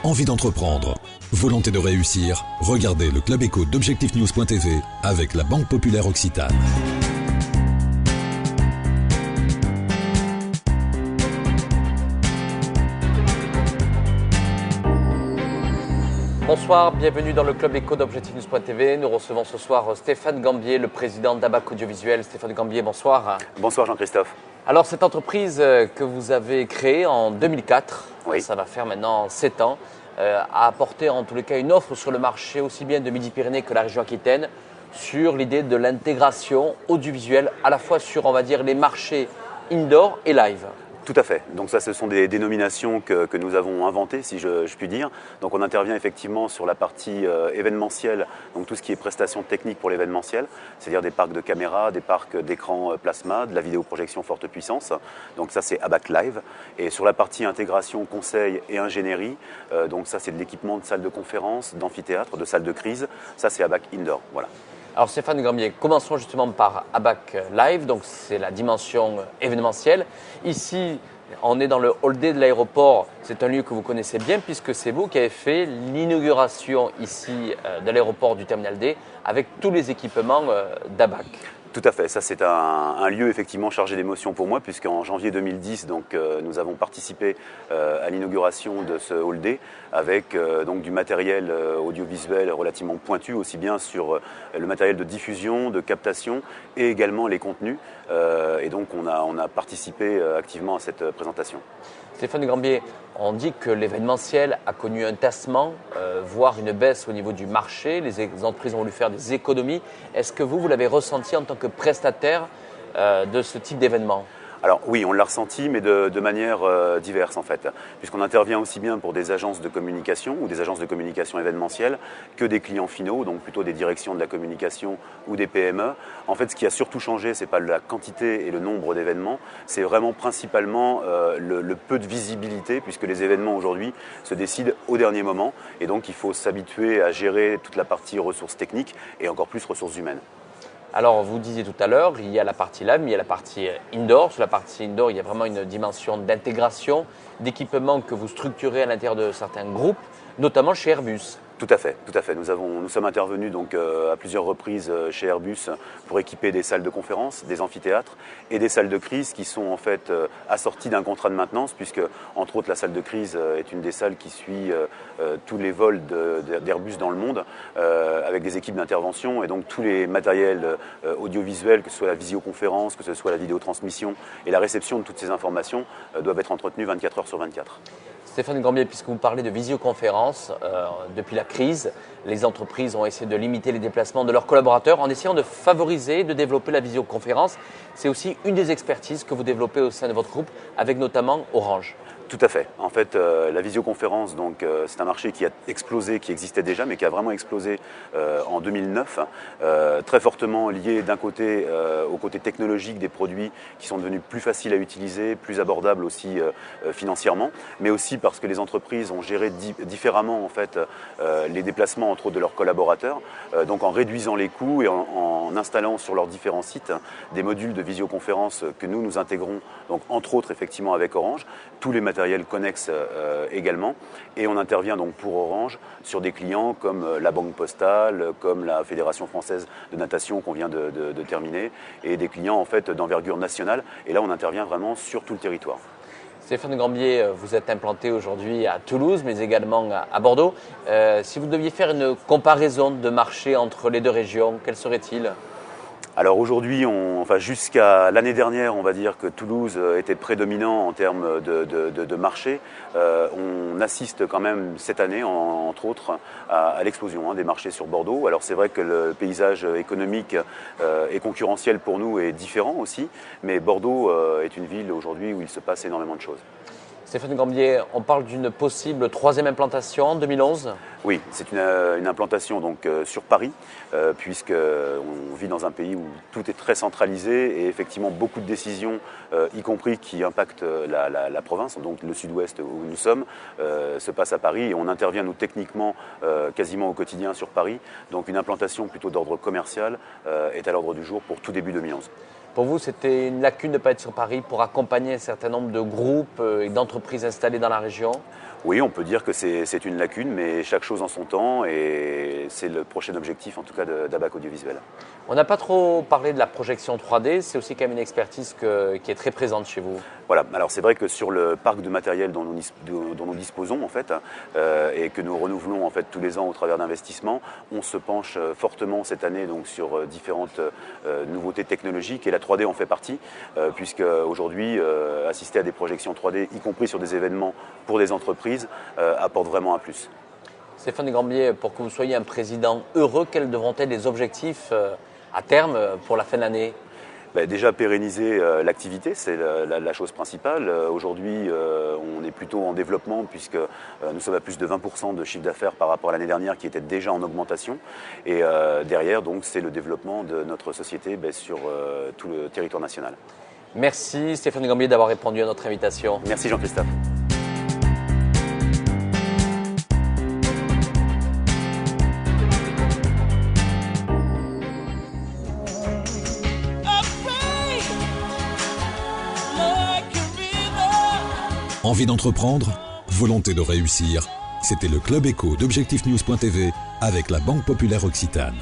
envie d'entreprendre, volonté de réussir, regardez le Club Éco d'Objectifnews.tv avec la Banque Populaire Occitane. Bonsoir, bienvenue dans le Club Éco d'Objectifnews.tv. Nous recevons ce soir Stéphane Gambier, le président d'ABAC Audiovisuel. Stéphane Gambier, bonsoir. Bonsoir Jean-Christophe. Alors cette entreprise que vous avez créée en 2004, oui. Ça va faire maintenant 7 ans, a apporté en tous les cas une offre sur le marché aussi bien de Midi-Pyrénées que la région Aquitaine sur l'idée de l'intégration audiovisuelle à la fois sur, on va dire, les marchés indoor et live. Tout à fait. Donc ça, ce sont des dénominations que nous avons inventées, si je puis dire. Donc on intervient effectivement sur la partie événementielle, donc tout ce qui est prestations techniques pour l'événementiel, c'est-à-dire des parcs de caméras, des parcs d'écran plasma, de la vidéoprojection forte puissance. Donc ça, c'est ABAC Live. Et sur la partie intégration, conseil et ingénierie, donc ça, c'est de l'équipement de salles de conférence, d'amphithéâtre, de salles de crise. Ça, c'est ABAC Indoor. Voilà. Alors Stéphane Gambier, commençons justement par ABAC Live, donc c'est la dimension événementielle. Ici, on est dans le hall D de l'aéroport, c'est un lieu que vous connaissez bien puisque c'est vous qui avez fait l'inauguration ici de l'aéroport du Terminal D avec tous les équipements d'ABAC. Tout à fait, ça c'est un lieu effectivement chargé d'émotion pour moi puisqu'en janvier 2010 donc, nous avons participé à l'inauguration de ce hall D avec donc, du matériel audiovisuel relativement pointu aussi bien sur le matériel de diffusion, de captation et également les contenus et donc on a participé activement à cette présentation. Stéphane Gambier, on dit que l'événementiel a connu un tassement, voire une baisse au niveau du marché. Les entreprises ont voulu faire des économies. Est-ce que vous l'avez ressenti en tant que prestataire de ce type d'événement ? Alors oui, on l'a ressenti, mais de manière diverse en fait, puisqu'on intervient aussi bien pour des agences de communication ou des agences de communication événementielles que des clients finaux, donc plutôt des directions de la communication ou des PME. En fait, ce qui a surtout changé, c'est pas la quantité et le nombre d'événements, c'est vraiment principalement le peu de visibilité, puisque les événements aujourd'hui se décident au dernier moment, et donc il faut s'habituer à gérer toute la partie ressources techniques et encore plus ressources humaines. Alors, vous disiez tout à l'heure, il y a la partie live, mais il y a la partie indoor. Sur la partie indoor, il y a vraiment une dimension d'intégration, d'équipement que vous structurez à l'intérieur de certains groupes, notamment chez Airbus. Tout à fait, tout à fait. Nous sommes intervenus donc à plusieurs reprises chez Airbus pour équiper des salles de conférence, des amphithéâtres et des salles de crise qui sont en fait assorties d'un contrat de maintenance puisque entre autres la salle de crise est une des salles qui suit tous les vols d'Airbus dans le monde avec des équipes d'intervention et donc tous les matériels audiovisuels, que ce soit la visioconférence, que ce soit la vidéotransmission et la réception de toutes ces informations doivent être entretenus 24 heures sur 24. Stéphane Gambier, puisque vous parlez de visioconférence, depuis la crise, les entreprises ont essayé de limiter les déplacements de leurs collaborateurs en essayant de favoriser, de développer la visioconférence. C'est aussi une des expertises que vous développez au sein de votre groupe, avec notamment Orange. Tout à fait. En fait, la visioconférence, donc, c'est un marché qui a explosé, qui existait déjà, mais qui a vraiment explosé en 2009, très fortement lié d'un côté au côté technologique des produits qui sont devenus plus faciles à utiliser, plus abordables aussi financièrement, mais aussi parce que les entreprises ont géré différemment en fait les déplacements entre autres de leurs collaborateurs, donc en réduisant les coûts et en installant sur leurs différents sites des modules de visioconférence que nous intégrons, donc entre autres effectivement avec Orange, tous les matériels connexes également, et on intervient donc pour Orange sur des clients comme la Banque Postale, comme la Fédération Française de Natation qu'on vient de terminer, et des clients en fait d'envergure nationale, et là on intervient vraiment sur tout le territoire. Stéphane Gambier, vous êtes implanté aujourd'hui à Toulouse, mais également à Bordeaux. Si vous deviez faire une comparaison de marché entre les deux régions, quel serait-il ? Alors aujourd'hui, jusqu'à l'année dernière, on va dire que Toulouse était prédominant en termes de marché. On assiste quand même cette année, entre autres, à l'explosion des marchés sur Bordeaux. Alors c'est vrai que le paysage économique et concurrentiel pour nous est différent aussi, mais Bordeaux est une ville aujourd'hui où il se passe énormément de choses. Stéphane Gambier, on parle d'une possible troisième implantation en 2011 ? Oui, c'est une implantation donc, sur Paris, puisqu'on vit dans un pays où tout est très centralisé et effectivement beaucoup de décisions, y compris qui impactent la province, donc le sud-ouest où nous sommes, se passent à Paris et on intervient nous techniquement quasiment au quotidien sur Paris. Donc une implantation plutôt d'ordre commercial est à l'ordre du jour pour tout début 2011. Pour vous, c'était une lacune de ne pas être sur Paris pour accompagner un certain nombre de groupes et d'entreprises installées dans la région? Oui, on peut dire que c'est une lacune, mais chaque chose en son temps et c'est le prochain objectif en tout cas d'ABAC Audiovisuel. On n'a pas trop parlé de la projection 3D, c'est aussi quand même une expertise qui est très présente chez vous. Voilà, alors c'est vrai que sur le parc de matériel dont nous disposons en fait, et que nous renouvelons en fait tous les ans au travers d'investissements, on se penche fortement cette année donc sur différentes nouveautés technologiques et la 3D en fait partie, puisque aujourd'hui assister à des projections 3D, y compris sur des événements pour des entreprises, apporte vraiment un plus. Stéphane Gambier, pour que vous soyez un président heureux, quels devront être les objectifs à terme pour la fin de l'année? Déjà pérenniser l'activité, c'est la chose principale. Aujourd'hui, on est plutôt en développement puisque nous sommes à plus de 20% de chiffre d'affaires par rapport à l'année dernière qui était déjà en augmentation. Et derrière, donc, c'est le développement de notre société sur tout le territoire national. Merci Stéphane Gambier d'avoir répondu à notre invitation. Merci Jean-Christophe. Envie d'entreprendre? Volonté de réussir? C'était le Club Éco d'Objectif News.tv avec la Banque Populaire Occitane.